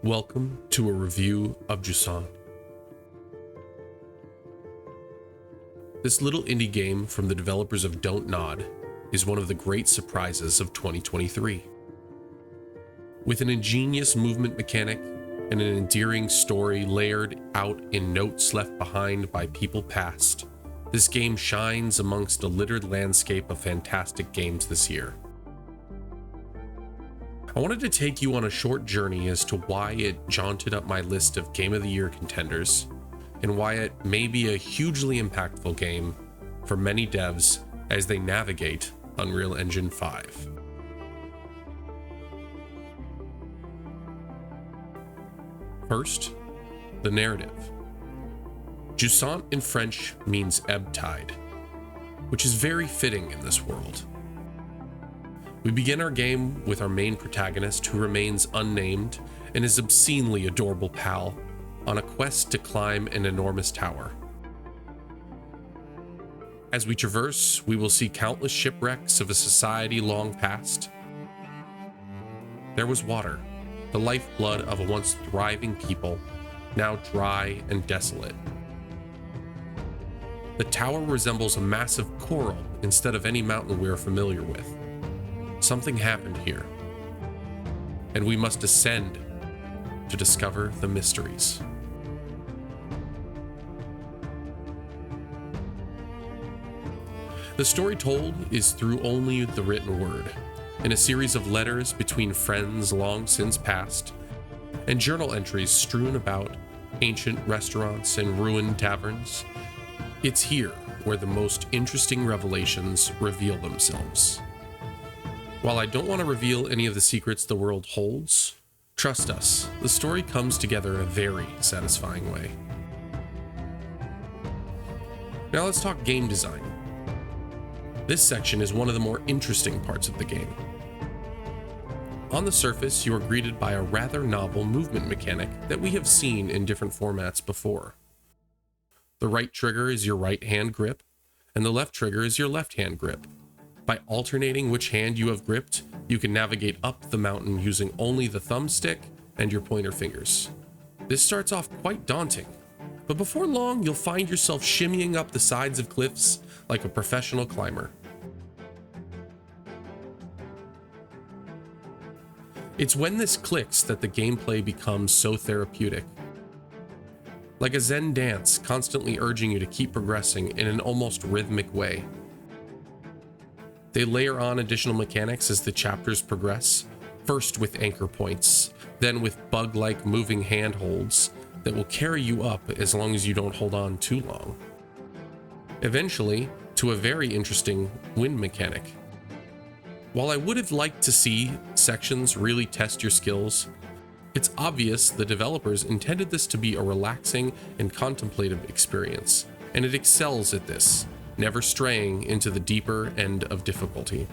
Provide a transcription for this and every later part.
Welcome to a review of Jusant. This little indie game from the developers of Don't Nod is one of the great surprises of 2023. With an ingenious movement mechanic and an endearing story layered out in notes left behind by people past, this game shines amongst a littered landscape of fantastic games this year. I wanted to take you on a short journey as to why it jaunted up my list of Game of the Year contenders, and why it may be a hugely impactful game for many devs as they navigate Unreal Engine 5. First, the narrative. Jusant in French means ebb tide, which is very fitting in this world. We begin our game with our main protagonist, who remains unnamed and his obscenely adorable pal, on a quest to climb an enormous tower. As we traverse, we will see countless shipwrecks of a society long past. There was water, the lifeblood of a once thriving people, now dry and desolate. The tower resembles a massive coral instead of any mountain we are familiar with. Something happened here, and we must ascend to discover the mysteries. The story told is through only the written word, in a series of letters between friends long since past, and journal entries strewn about ancient restaurants and ruined taverns. It's here where the most interesting revelations reveal themselves. While I don't want to reveal any of the secrets the world holds, trust us, the story comes together in a very satisfying way. Now let's talk game design. This section is one of the more interesting parts of the game. On the surface, you are greeted by a rather novel movement mechanic that we have seen in different formats before. The right trigger is your right hand grip, and the left trigger is your left hand grip. By alternating which hand you have gripped, you can navigate up the mountain using only the thumbstick and your pointer fingers. This starts off quite daunting, but before long you'll find yourself shimmying up the sides of cliffs like a professional climber. It's when this clicks that the gameplay becomes so therapeutic. Like a Zen dance, constantly urging you to keep progressing in an almost rhythmic way. They layer on additional mechanics as the chapters progress, first with anchor points, then with bug-like moving handholds that will carry you up as long as you don't hold on too long. Eventually, to a very interesting wind mechanic. While I would have liked to see sections really test your skills, it's obvious the developers intended this to be a relaxing and contemplative experience, and it excels at this, never straying into the deeper end of difficulty.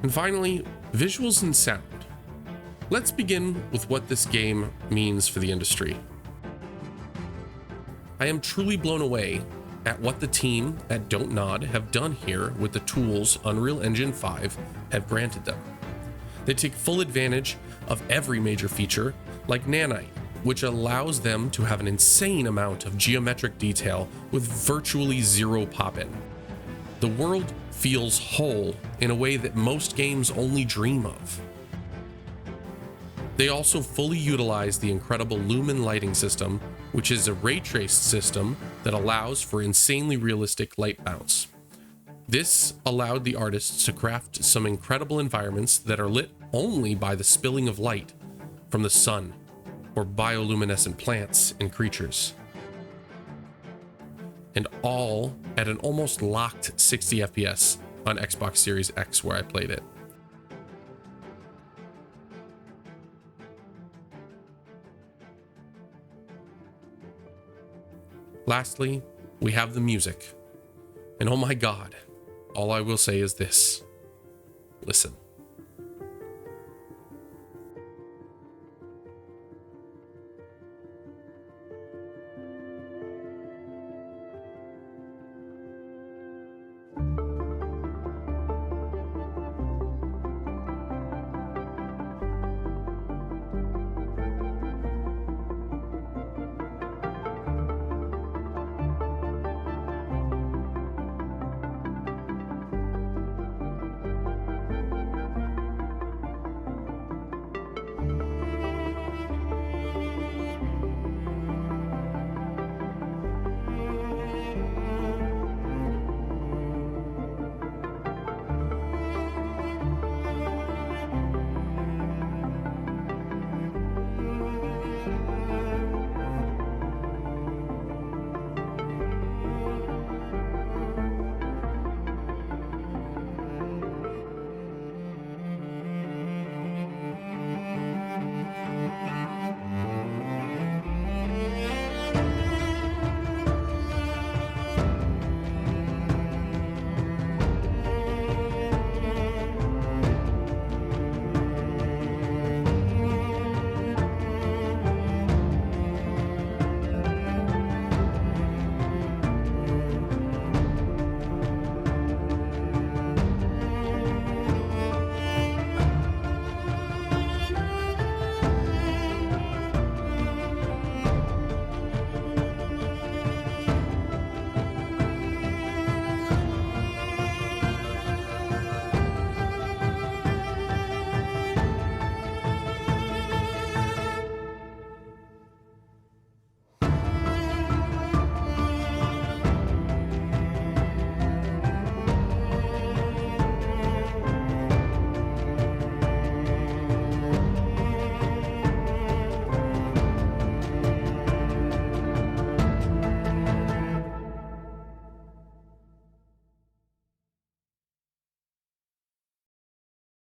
And finally, visuals and sound. Let's begin with what this game means for the industry. I am truly blown away at what the team at Don't Nod have done here with the tools Unreal Engine 5 have granted them. They take full advantage of every major feature, like nanite, which allows them to have an insane amount of geometric detail with virtually zero pop-in. The world feels whole in a way that most games only dream of. They also fully utilize the incredible Lumen lighting system, which is a ray-traced system that allows for insanely realistic light bounce. This allowed the artists to craft some incredible environments that are lit only by the spilling of light from the sun or bioluminescent plants and creatures. And all at an almost locked 60 FPS on Xbox Series X where I played it. Lastly, we have the music. And oh my God, all I will say is this: listen.